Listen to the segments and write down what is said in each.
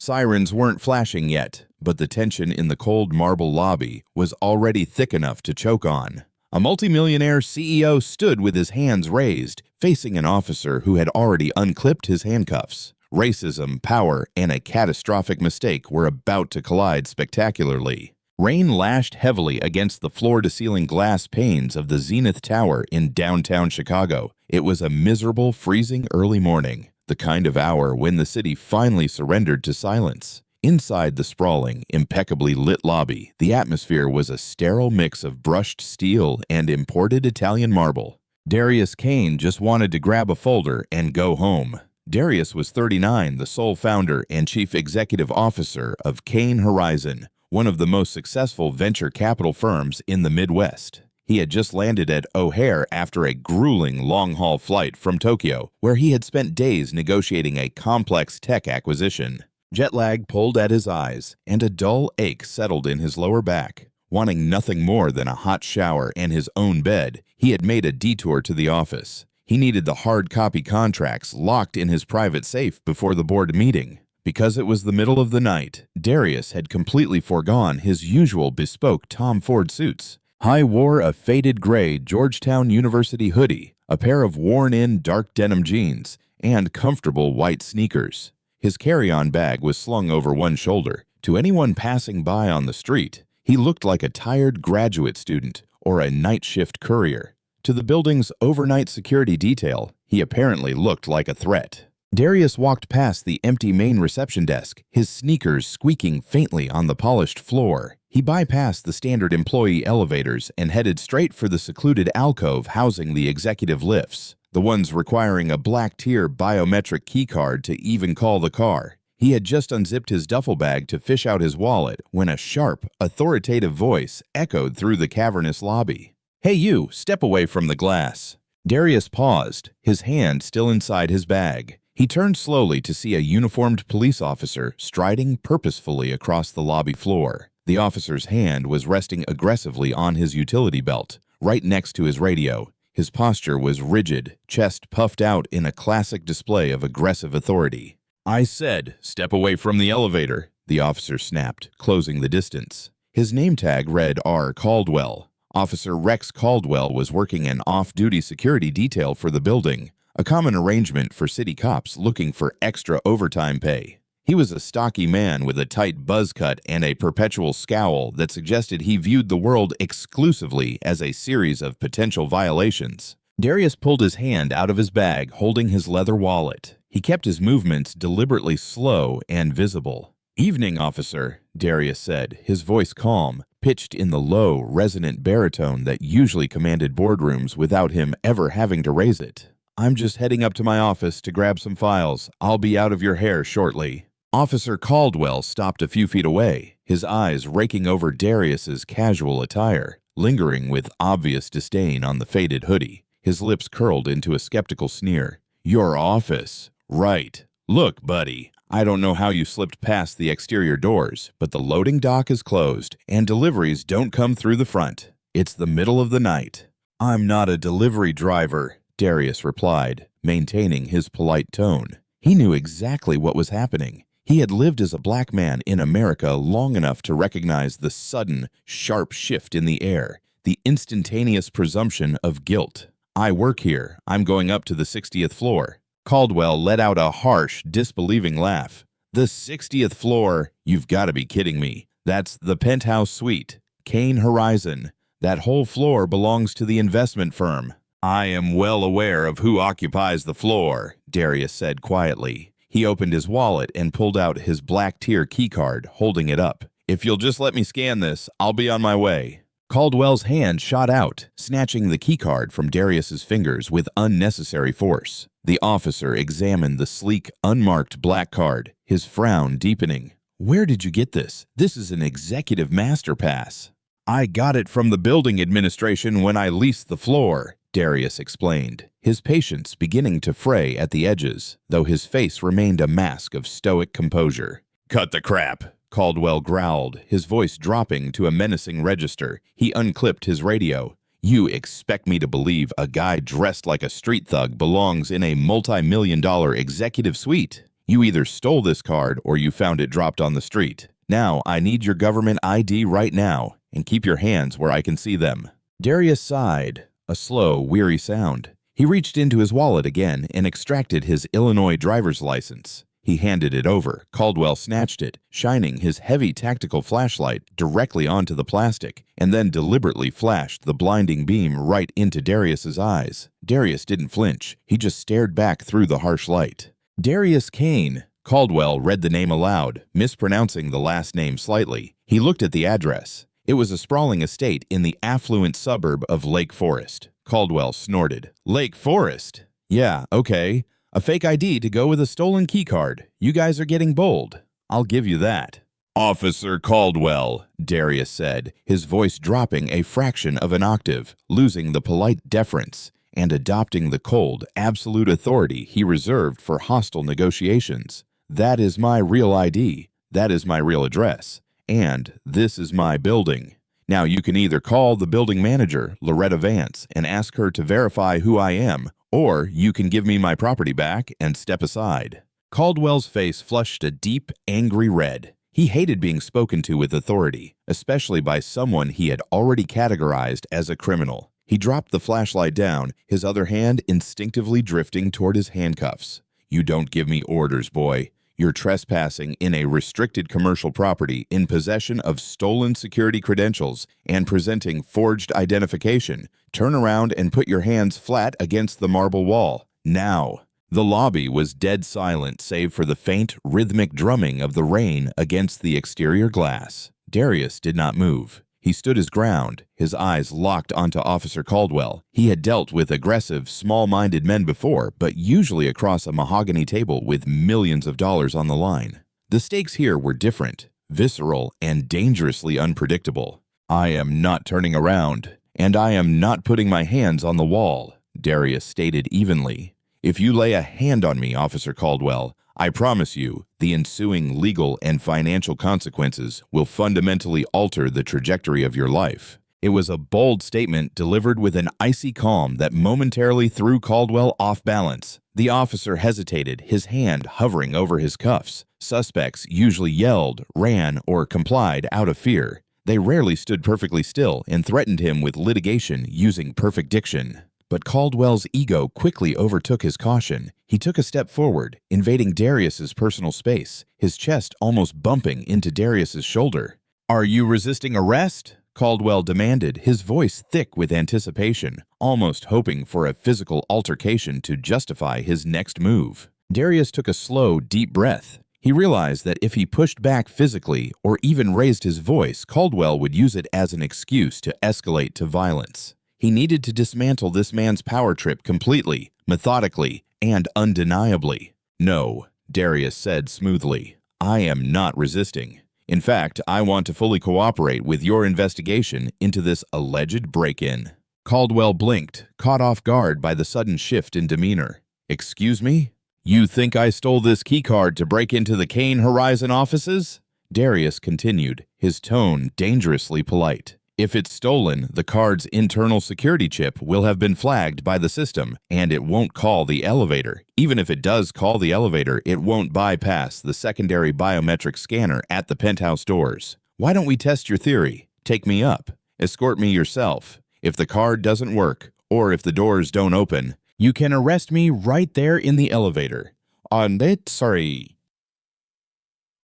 Sirens weren't flashing yet, but the tension in the cold marble lobby was already thick enough to choke on. A multimillionaire CEO stood with his hands raised, facing an officer who had already unclipped his handcuffs. Racism, power, and a catastrophic mistake were about to collide spectacularly. Rain lashed heavily against the floor-to-ceiling glass panes of the Zenith Tower in downtown Chicago. It was a miserable, freezing early morning, the kind of hour when the city finally surrendered to silence. Inside the sprawling, impeccably lit lobby, the atmosphere was a sterile mix of brushed steel and imported Italian marble. Darius Kane just wanted to grab a folder and go home. Darius was 39, the sole founder and chief executive officer of Kane Horizon, one of the most successful venture capital firms in the Midwest. He had just landed at O'Hare after a grueling long-haul flight from Tokyo, where he had spent days negotiating a complex tech acquisition. Jet lag pulled at his eyes, and a dull ache settled in his lower back. Wanting nothing more than a hot shower and his own bed, he had made a detour to the office. He needed the hard copy contracts locked in his private safe before the board meeting. Because it was the middle of the night, Darius had completely foregone his usual bespoke Tom Ford suits. He wore a faded gray Georgetown University hoodie, a pair of worn-in dark denim jeans, and comfortable white sneakers. His carry-on bag was slung over one shoulder. To anyone passing by on the street, he looked like a tired graduate student or a night shift courier. To the building's overnight security detail, he apparently looked like a threat. Darius walked past the empty main reception desk, his sneakers squeaking faintly on the polished floor. He bypassed the standard employee elevators and headed straight for the secluded alcove housing the executive lifts, the ones requiring a black-tier biometric keycard to even call the car. He had just unzipped his duffel bag to fish out his wallet when a sharp, authoritative voice echoed through the cavernous lobby. "Hey you, step away from the glass." Darius paused, his hand still inside his bag. He turned slowly to see a uniformed police officer striding purposefully across the lobby floor. The officer's hand was resting aggressively on his utility belt, right next to his radio. His posture was rigid, chest puffed out in a classic display of aggressive authority. "I said, step away from the elevator," the officer snapped, closing the distance. His name tag read R. Caldwell. Officer Rex Caldwell was working an off-duty security detail for the building, a common arrangement for city cops looking for extra overtime pay. He was a stocky man with a tight buzz cut and a perpetual scowl that suggested he viewed the world exclusively as a series of potential violations. Darius pulled his hand out of his bag, holding his leather wallet. He kept his movements deliberately slow and visible. "Evening, officer," Darius said, his voice calm, pitched in the low, resonant baritone that usually commanded boardrooms without him ever having to raise it. "I'm just heading up to my office to grab some files. I'll be out of your hair shortly." Officer Caldwell stopped a few feet away, his eyes raking over Darius's casual attire, lingering with obvious disdain on the faded hoodie. His lips curled into a skeptical sneer. "Your office? Right. Look, buddy, I don't know how you slipped past the exterior doors, but the loading dock is closed, and deliveries don't come through the front. It's the middle of the night." "I'm not a delivery driver," Darius replied, maintaining his polite tone. He knew exactly what was happening. He had lived as a black man in America long enough to recognize the sudden, sharp shift in the air, the instantaneous presumption of guilt. "I work here. I'm going up to the 60th floor. Caldwell let out a harsh, disbelieving laugh. "The 60th floor? You've got to be kidding me. That's the penthouse suite. Kane Horizon. That whole floor belongs to the investment firm." "I am well aware of who occupies the floor," Darius said quietly. He opened his wallet and pulled out his black-tier keycard, holding it up. "If you'll just let me scan this, I'll be on my way." Caldwell's hand shot out, snatching the keycard from Darius's fingers with unnecessary force. The officer examined the sleek, unmarked black card, his frown deepening. "Where did you get this? This is an executive master pass." "I got it from the building administration when I leased the floor," Darius explained, his patience beginning to fray at the edges, though his face remained a mask of stoic composure. "Cut the crap," Caldwell growled, his voice dropping to a menacing register. He unclipped his radio. "You expect me to believe a guy dressed like a street thug belongs in a multi-million-dollar executive suite? You either stole this card or you found it dropped on the street. Now, I need your government ID right now, and keep your hands where I can see them." Darius sighed, a slow, weary sound. He reached into his wallet again and extracted his Illinois driver's license. He handed it over. Caldwell snatched it, shining his heavy tactical flashlight directly onto the plastic, and then deliberately flashed the blinding beam right into Darius's eyes. Darius didn't flinch. He just stared back through the harsh light. "Darius Kane." Caldwell read the name aloud, mispronouncing the last name slightly. He looked at the address. It was a sprawling estate in the affluent suburb of Lake Forest. Caldwell snorted. "Lake Forest? Yeah, okay. A fake ID to go with a stolen keycard. You guys are getting bold. I'll give you that." "Officer Caldwell," Darius said, his voice dropping a fraction of an octave, losing the polite deference, and adopting the cold, absolute authority he reserved for hostile negotiations. "That is my real ID. That is my real address. And this is my building. Now you can either call the building manager, Loretta Vance, and ask her to verify who I am, or you can give me my property back and step aside." Caldwell's face flushed a deep, angry red. He hated being spoken to with authority, especially by someone he had already categorized as a criminal. He dropped the flashlight down, his other hand instinctively drifting toward his handcuffs. "You don't give me orders, boy. You're trespassing in a restricted commercial property in possession of stolen security credentials and presenting forged identification. Turn around and put your hands flat against the marble wall. Now." The lobby was dead silent save for the faint, rhythmic drumming of the rain against the exterior glass. Darius did not move. He stood his ground, his eyes locked onto Officer Caldwell. He had dealt with aggressive, small-minded men before, but usually across a mahogany table with millions of dollars on the line. The stakes here were different, visceral, and dangerously unpredictable. "I am not turning around, and I am not putting my hands on the wall," Darius stated evenly. "If you lay a hand on me, Officer Caldwell, I promise you, the ensuing legal and financial consequences will fundamentally alter the trajectory of your life." It was a bold statement delivered with an icy calm that momentarily threw Caldwell off balance. The officer hesitated, his hand hovering over his cuffs. Suspects usually yelled, ran, or complied out of fear. They rarely stood perfectly still and threatened him with litigation using perfect diction. But Caldwell's ego quickly overtook his caution. He took a step forward, invading Darius's personal space, his chest almost bumping into Darius's shoulder. "Are you resisting arrest?" Caldwell demanded, his voice thick with anticipation, almost hoping for a physical altercation to justify his next move. Darius took a slow, deep breath. He realized that if he pushed back physically or even raised his voice, Caldwell would use it as an excuse to escalate to violence. He needed to dismantle this man's power trip completely, methodically, and undeniably. "No," Darius said smoothly. "I am not resisting. In fact, I want to fully cooperate with your investigation into this alleged break-in." Caldwell blinked, caught off guard by the sudden shift in demeanor. "Excuse me? You think I stole this keycard to break into the Kane Horizon offices?" Darius continued, his tone dangerously polite. "If it's stolen, the card's internal security chip will have been flagged by the system, and it won't call the elevator. Even if it does call the elevator, it won't bypass the secondary biometric scanner at the penthouse doors. Why don't we test your theory? Take me up. Escort me yourself. If the card doesn't work, or if the doors don't open, you can arrest me right there in the elevator. On that, sorry."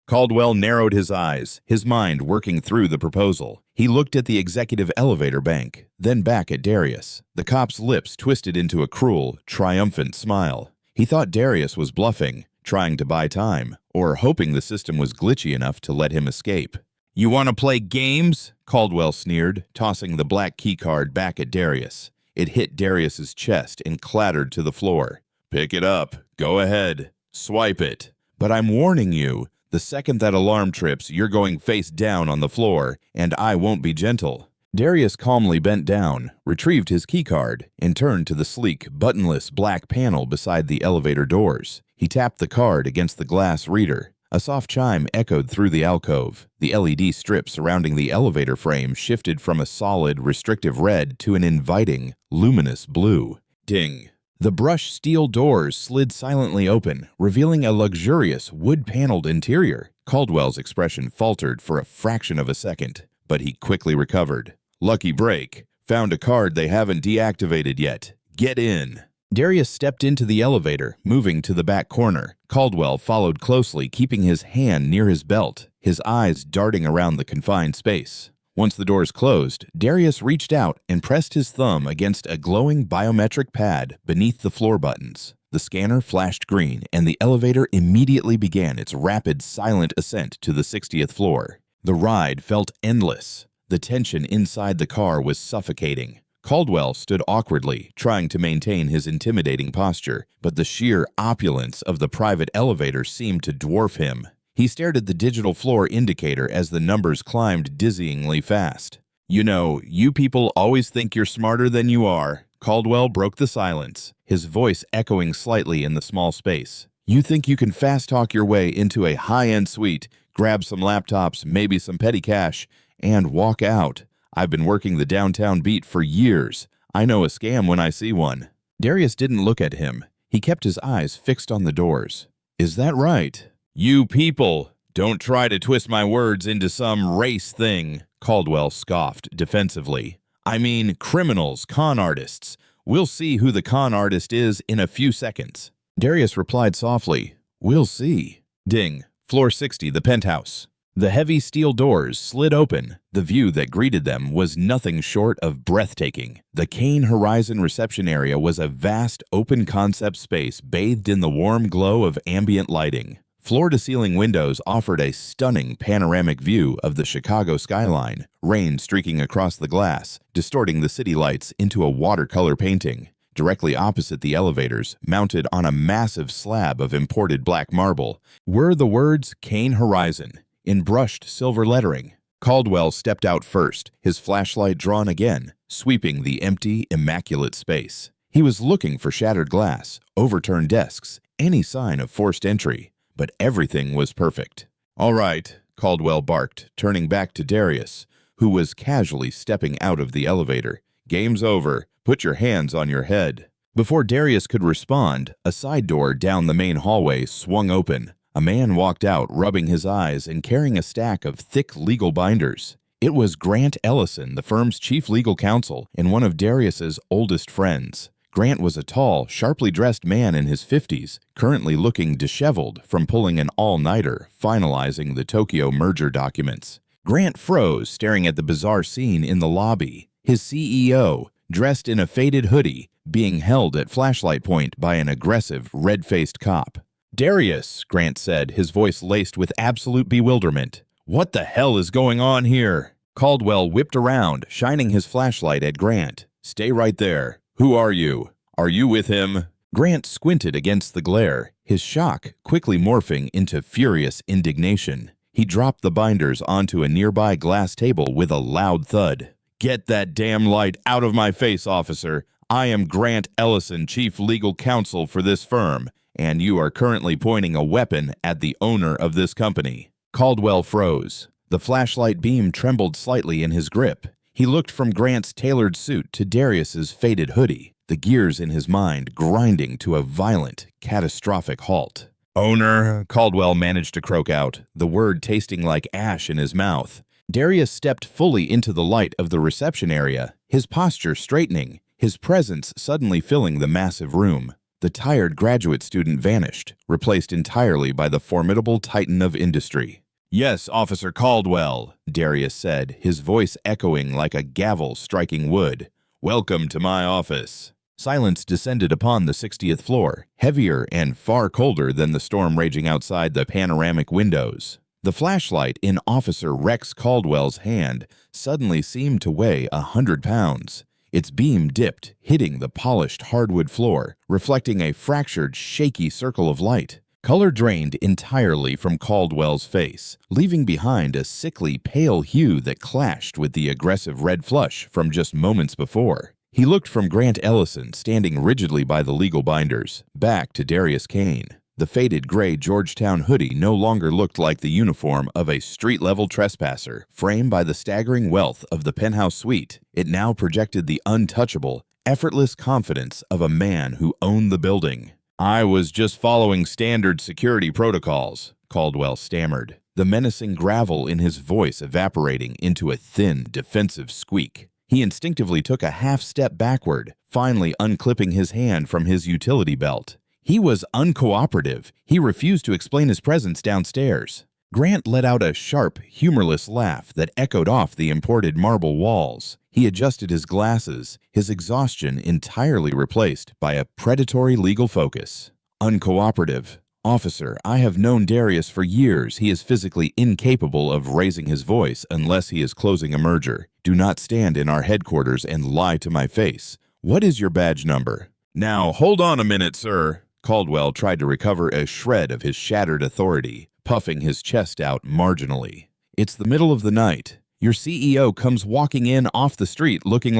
Caldwell narrowed his eyes, his mind working through the proposal. He looked at the executive elevator bank, then back at Darius. The cop's lips twisted into a cruel, triumphant smile. He thought Darius was bluffing, trying to buy time, or hoping the system was glitchy enough to let him escape. "You want to play games?" Caldwell sneered, tossing the black keycard back at Darius. It hit Darius's chest and clattered to the floor. "Pick it up. Go ahead. Swipe it. But I'm warning you, the second that alarm trips, you're going face down on the floor, and I won't be gentle." Darius calmly bent down, retrieved his keycard, and turned to the sleek, buttonless black panel beside the elevator doors. He tapped the card against the glass reader. A soft chime echoed through the alcove. The LED strip surrounding the elevator frame shifted from a solid, restrictive red to an inviting, luminous blue. Ding. The brushed steel doors slid silently open, revealing a luxurious wood-paneled interior. Caldwell's expression faltered for a fraction of a second, but he quickly recovered. "Lucky break. Found a card they haven't deactivated yet. Get in." Darius stepped into the elevator, moving to the back corner. Caldwell followed closely, keeping his hand near his belt, his eyes darting around the confined space. Once the doors closed, Darius reached out and pressed his thumb against a glowing biometric pad beneath the floor buttons. The scanner flashed green, and the elevator immediately began its rapid, silent ascent to the 60th floor. The ride felt endless. The tension inside the car was suffocating. Caldwell stood awkwardly, trying to maintain his intimidating posture, but the sheer opulence of the private elevator seemed to dwarf him. He stared at the digital floor indicator as the numbers climbed dizzyingly fast. "You know, you people always think you're smarter than you are." Caldwell broke the silence, his voice echoing slightly in the small space. "You think you can fast-talk your way into a high-end suite, grab some laptops, maybe some petty cash, and walk out. I've been working the downtown beat for years. I know a scam when I see one." Darius didn't look at him. He kept his eyes fixed on the doors. "Is that right?" "You people, don't try to twist my words into some race thing," Caldwell scoffed defensively. "I mean criminals, con artists. We'll see who the con artist is in a few seconds." Darius replied softly, "We'll see." Ding. Floor 60, the penthouse. The heavy steel doors slid open. The view that greeted them was nothing short of breathtaking. The Kane Horizon reception area was a vast, open-concept space bathed in the warm glow of ambient lighting. Floor-to-ceiling windows offered a stunning panoramic view of the Chicago skyline, rain streaking across the glass, distorting the city lights into a watercolor painting. Directly opposite the elevators, mounted on a massive slab of imported black marble, were the words Kane Horizon in brushed silver lettering. Caldwell stepped out first, his flashlight drawn again, sweeping the empty, immaculate space. He was looking for shattered glass, overturned desks, any sign of forced entry, but everything was perfect. "All right," Caldwell barked, turning back to Darius, who was casually stepping out of the elevator. "Game's over. Put your hands on your head." Before Darius could respond, a side door down the main hallway swung open. A man walked out, rubbing his eyes and carrying a stack of thick legal binders. It was Grant Ellison, the firm's chief legal counsel and one of Darius's oldest friends. Grant was a tall, sharply dressed man in his 50s, currently looking disheveled from pulling an all-nighter, finalizing the Tokyo merger documents. Grant froze, staring at the bizarre scene in the lobby. His CEO, dressed in a faded hoodie, being held at flashlight point by an aggressive, red-faced cop. "Darius," Grant said, his voice laced with absolute bewilderment. "What the hell is going on here?" Caldwell whipped around, shining his flashlight at Grant. "Stay right there. Who are you? Are you with him?" Grant squinted against the glare, his shock quickly morphing into furious indignation. He dropped the binders onto a nearby glass table with a loud thud. "Get that damn light out of my face, officer. I am Grant Ellison, chief legal counsel for this firm, and you are currently pointing a weapon at the owner of this company." Caldwell froze. The flashlight beam trembled slightly in his grip. He looked from Grant's tailored suit to Darius's faded hoodie, the gears in his mind grinding to a violent, catastrophic halt. "Owner," Caldwell managed to croak out, the word tasting like ash in his mouth. Darius stepped fully into the light of the reception area, his posture straightening, his presence suddenly filling the massive room. The tired graduate student vanished, replaced entirely by the formidable titan of industry. "Yes, Officer Caldwell," Darius said, his voice echoing like a gavel striking wood. "Welcome to my office." Silence descended upon the 60th floor, heavier and far colder than the storm raging outside the panoramic windows. The flashlight in Officer Rex Caldwell's hand suddenly seemed to weigh 100 pounds. Its beam dipped, hitting the polished hardwood floor, reflecting a fractured, shaky circle of light. Color drained entirely from Caldwell's face, leaving behind a sickly, pale hue that clashed with the aggressive red flush from just moments before. He looked from Grant Ellison, standing rigidly by the legal binders, back to Darius Kane. The faded gray Georgetown hoodie no longer looked like the uniform of a street-level trespasser, framed by the staggering wealth of the penthouse suite. It now projected the untouchable, effortless confidence of a man who owned the building. "I was just following standard security protocols," Caldwell stammered, the menacing gravel in his voice evaporating into a thin, defensive squeak. He instinctively took a half-step backward, finally unclipping his hand from his utility belt. He was uncooperative. He refused to explain his presence downstairs. Grant let out a sharp, humorless laugh that echoed off the imported marble walls. He adjusted his glasses, his exhaustion entirely replaced by a predatory legal focus. "Uncooperative. Officer, I have known Darius for years. He is physically incapable of raising his voice unless he is closing a merger. Do not stand in our headquarters and lie to my face. What is your badge number?" "Now, hold on a minute, sir." Caldwell tried to recover a shred of his shattered authority, puffing his chest out marginally. "It's the middle of the night. Your CEO comes walking in off the street looking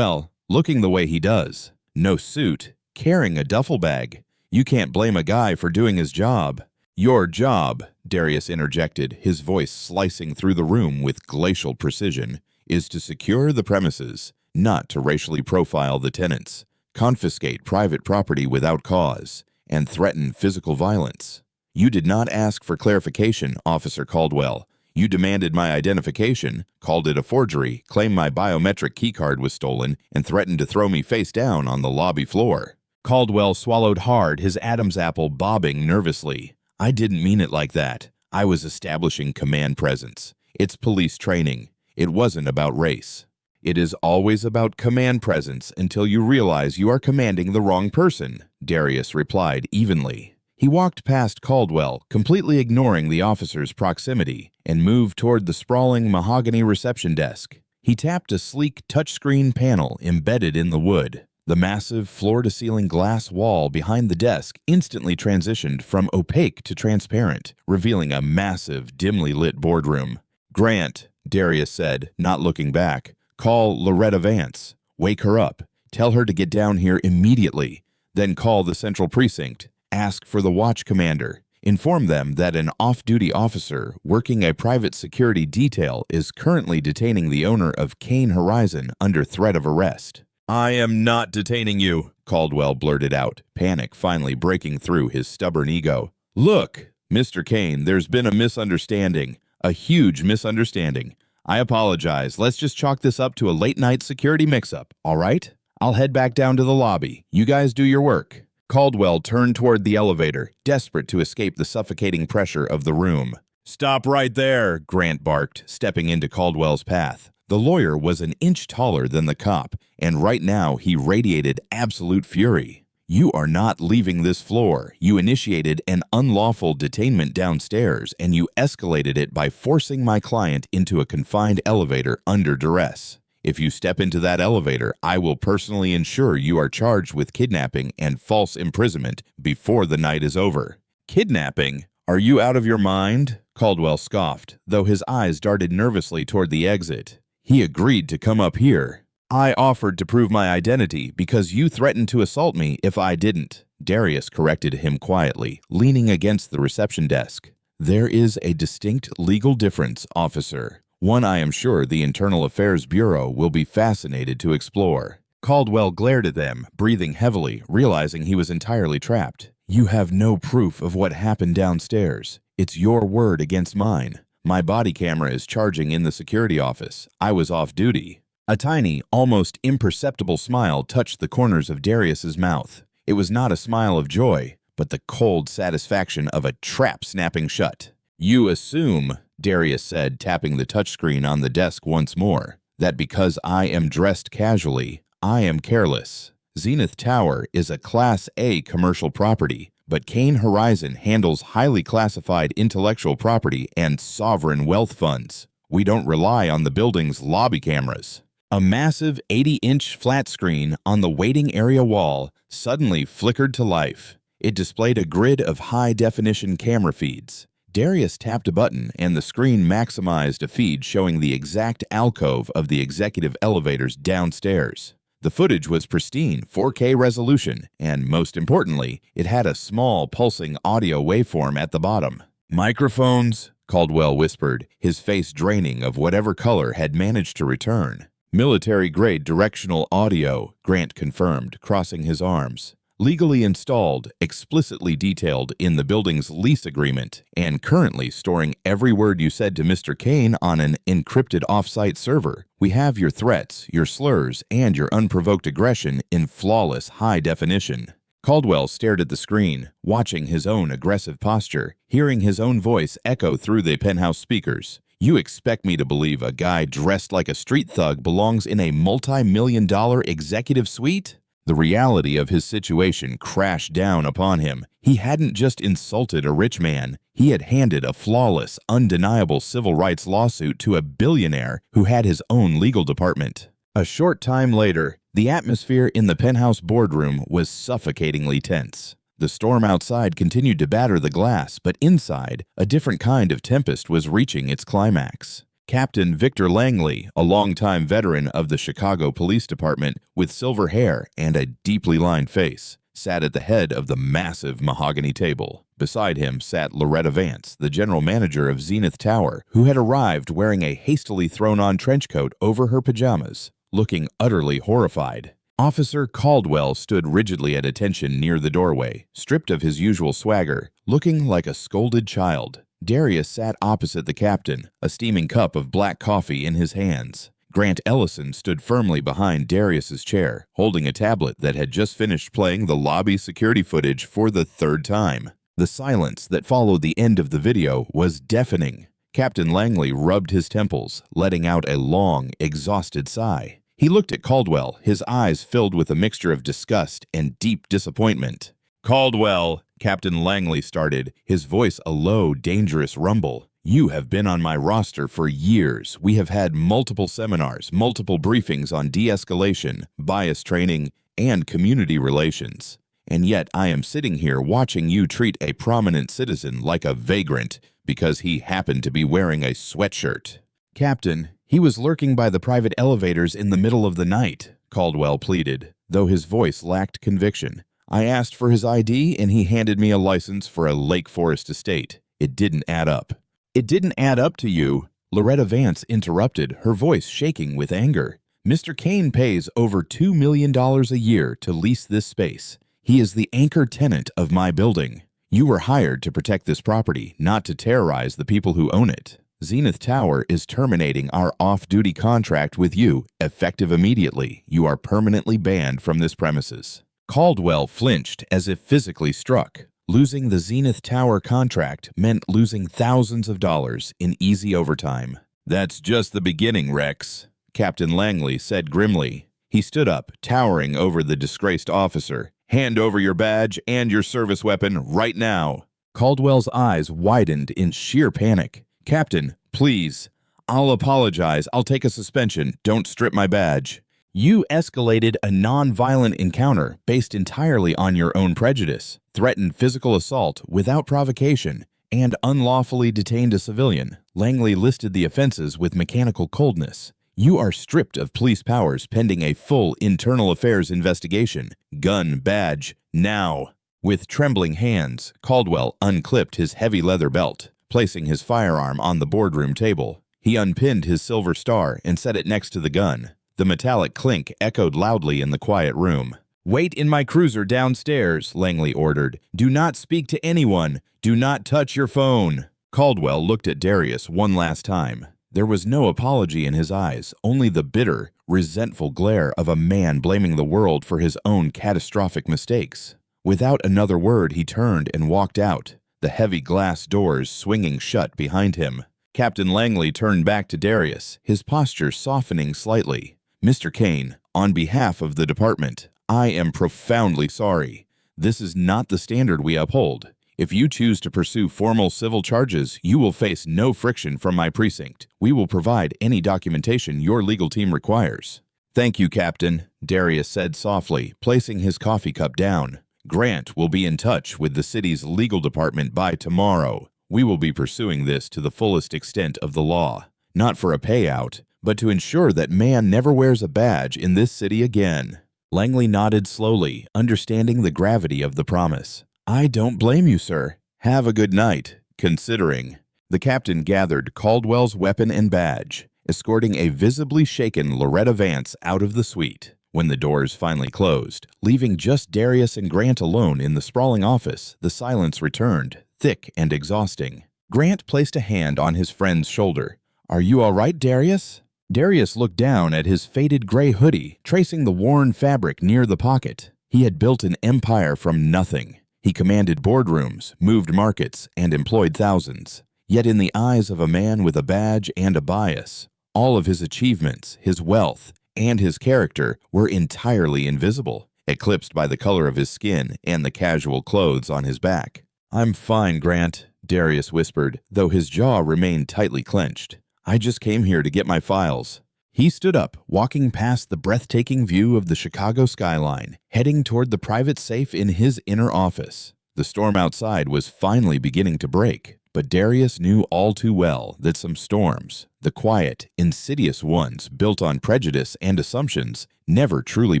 looking the way he does. No suit, carrying a duffel bag. You can't blame a guy for doing his job." "Your job," Darius interjected, his voice slicing through the room with glacial precision, "is to secure the premises, not to racially profile the tenants, confiscate private property without cause, and threaten physical violence. You did not ask for clarification, Officer Caldwell. You demanded my identification, called it a forgery, claimed my biometric keycard was stolen, and threatened to throw me face down on the lobby floor." Caldwell swallowed hard, his Adam's apple bobbing nervously. "I didn't mean it like that. I was establishing command presence. It's police training. It wasn't about race." "It is always about command presence until you realize you are commanding the wrong person," Darius replied evenly. He walked past Caldwell, completely ignoring the officer's proximity, and moved toward the sprawling mahogany reception desk. He tapped a sleek touchscreen panel embedded in the wood. The massive floor-to-ceiling glass wall behind the desk instantly transitioned from opaque to transparent, revealing a massive, dimly lit boardroom. "Grant," Darius said, not looking back, "call Loretta Vance. Wake her up. Tell her to get down here immediately. Then call the central precinct. Ask for the watch commander. Inform them that an off-duty officer working a private security detail is currently detaining the owner of Kane Horizon under threat of arrest." "I am not detaining you," Caldwell blurted out, panic finally breaking through his stubborn ego. "Look, Mr. Kane, there's been a misunderstanding, a huge misunderstanding. I apologize. Let's just chalk this up to a late-night security mix-up, all right? I'll head back down to the lobby. You guys do your work." Caldwell turned toward the elevator, desperate to escape the suffocating pressure of the room. "Stop right there," Grant barked, stepping into Caldwell's path. The lawyer was an inch taller than the cop, and right now he radiated absolute fury. "You are not leaving this floor. You initiated an unlawful detainment downstairs, and you escalated it by forcing my client into a confined elevator under duress. If you step into that elevator, I will personally ensure you are charged with kidnapping and false imprisonment before the night is over." "Kidnapping? Are you out of your mind?" Caldwell scoffed, though his eyes darted nervously toward the exit. "He agreed to come up here. I offered to prove my identity because you threatened to assault me if I didn't." Darius corrected him quietly, leaning against the reception desk. "There is a distinct legal difference, officer. One I am sure the Internal Affairs Bureau will be fascinated to explore." Caldwell glared at them, breathing heavily, realizing he was entirely trapped. "You have no proof of what happened downstairs. It's your word against mine. My body camera is charging in the security office. I was off duty." A tiny, almost imperceptible smile touched the corners of Darius's mouth. It was not a smile of joy, but the cold satisfaction of a trap snapping shut. "You assume," Darius said, tapping the touchscreen on the desk once more, "that because I am dressed casually, I am careless. Zenith Tower is a Class A commercial property, but Kane Horizon handles highly classified intellectual property and sovereign wealth funds. We don't rely on the building's lobby cameras." A massive 80-inch flat screen on the waiting area wall suddenly flickered to life. It displayed a grid of high-definition camera feeds. Darius tapped a button, and the screen maximized a feed showing the exact alcove of the executive elevators downstairs. The footage was pristine, 4K resolution, and most importantly, it had a small pulsing audio waveform at the bottom. "Microphones," Caldwell whispered, his face draining of whatever color had managed to return. Military-grade directional audio, Grant confirmed, crossing his arms. Legally installed, explicitly detailed in the building's lease agreement, and currently storing every word you said to Mr. Kane on an encrypted off-site server. We have your threats, your slurs, and your unprovoked aggression in flawless high definition. Caldwell stared at the screen, watching his own aggressive posture, hearing his own voice echo through the penthouse speakers. You expect me to believe a guy dressed like a street thug belongs in a multi-million-dollar executive suite? The reality of his situation crashed down upon him. He hadn't just insulted a rich man. He had handed a flawless, undeniable civil rights lawsuit to a billionaire who had his own legal department. A short time later, the atmosphere in the penthouse boardroom was suffocatingly tense. The storm outside continued to batter the glass, but inside, a different kind of tempest was reaching its climax. Captain Victor Langley, a longtime veteran of the Chicago Police Department with silver hair and a deeply lined face, sat at the head of the massive mahogany table. Beside him sat Loretta Vance, the general manager of Zenith Tower, who had arrived wearing a hastily thrown-on trench coat over her pajamas, looking utterly horrified. Officer Caldwell stood rigidly at attention near the doorway, stripped of his usual swagger, looking like a scolded child. Darius sat opposite the captain, a steaming cup of black coffee in his hands. Grant Ellison stood firmly behind Darius's chair, holding a tablet that had just finished playing the lobby security footage for the third time. The silence that followed the end of the video was deafening. Captain Langley rubbed his temples, letting out a long, exhausted sigh. He looked at Caldwell, his eyes filled with a mixture of disgust and deep disappointment. "Caldwell," Captain Langley started, his voice a low, dangerous rumble. "You have been on my roster for years. We have had multiple seminars, multiple briefings on de-escalation, bias training, and community relations. And yet I am sitting here watching you treat a prominent citizen like a vagrant because he happened to be wearing a sweatshirt." "Captain, he was lurking by the private elevators in the middle of the night," Caldwell pleaded, though his voice lacked conviction. "I asked for his ID and he handed me a license for a Lake Forest estate. It didn't add up." "It didn't add up to you," Loretta Vance interrupted, her voice shaking with anger. "Mr. Kane pays over $2 million a year to lease this space. He is the anchor tenant of my building. You were hired to protect this property, not to terrorize the people who own it. Zenith Tower is terminating our off-duty contract with you, effective immediately. You are permanently banned from this premises." Caldwell flinched as if physically struck. Losing the Zenith Tower contract meant losing thousands of dollars in easy overtime. "That's just the beginning, Rex," Captain Langley said grimly. He stood up, towering over the disgraced officer. "Hand over your badge and your service weapon right now." Caldwell's eyes widened in sheer panic. "Captain, please. I'll apologize. I'll take a suspension. Don't strip my badge." "You escalated a non-violent encounter based entirely on your own prejudice, threatened physical assault without provocation, and unlawfully detained a civilian." Langley listed the offenses with mechanical coldness. "You are stripped of police powers pending a full internal affairs investigation. Gun, badge, now." With trembling hands, Caldwell unclipped his heavy leather belt, placing his firearm on the boardroom table. He unpinned his silver star and set it next to the gun. The metallic clink echoed loudly in the quiet room. "Wait in my cruiser downstairs," Langley ordered. "Do not speak to anyone. Do not touch your phone." Caldwell looked at Darius one last time. There was no apology in his eyes, only the bitter, resentful glare of a man blaming the world for his own catastrophic mistakes. Without another word, he turned and walked out, the heavy glass doors swinging shut behind him. Captain Langley turned back to Darius, his posture softening slightly. "Mr. Kane, on behalf of the department, I am profoundly sorry. This is not the standard we uphold. If you choose to pursue formal civil charges, you will face no friction from my precinct. We will provide any documentation your legal team requires." "Thank you, Captain," Darius said softly, placing his coffee cup down. "Grant will be in touch with the city's legal department by tomorrow. We will be pursuing this to the fullest extent of the law, not for a payout, but to ensure that man never wears a badge in this city again." Langley nodded slowly, understanding the gravity of the promise. "I don't blame you, sir. Have a good night, considering." The captain gathered Caldwell's weapon and badge, escorting a visibly shaken Loretta Vance out of the suite. When the doors finally closed, leaving just Darius and Grant alone in the sprawling office, the silence returned, thick and exhausting. Grant placed a hand on his friend's shoulder. "Are you all right, Darius?" Darius looked down at his faded gray hoodie, tracing the worn fabric near the pocket. He had built an empire from nothing. He commanded boardrooms, moved markets, and employed thousands. Yet in the eyes of a man with a badge and a bias, all of his achievements, his wealth, and his character were entirely invisible, eclipsed by the color of his skin and the casual clothes on his back. "I'm fine, Grant," Darius whispered, though his jaw remained tightly clenched. "I just came here to get my files." He stood up, walking past the breathtaking view of the Chicago skyline, heading toward the private safe in his inner office. The storm outside was finally beginning to break, but Darius knew all too well that some storms, the quiet, insidious ones built on prejudice and assumptions, never truly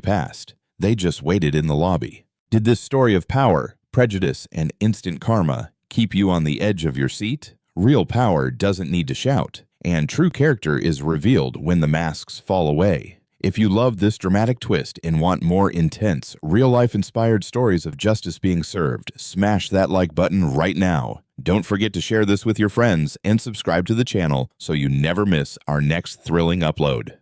passed. They just waited in the lobby. Did this story of power, prejudice, and instant karma keep you on the edge of your seat? Real power doesn't need to shout, and true character is revealed when the masks fall away. If you love this dramatic twist and want more intense, real-life inspired stories of justice being served, smash that like button right now. Don't forget to share this with your friends and subscribe to the channel so you never miss our next thrilling upload.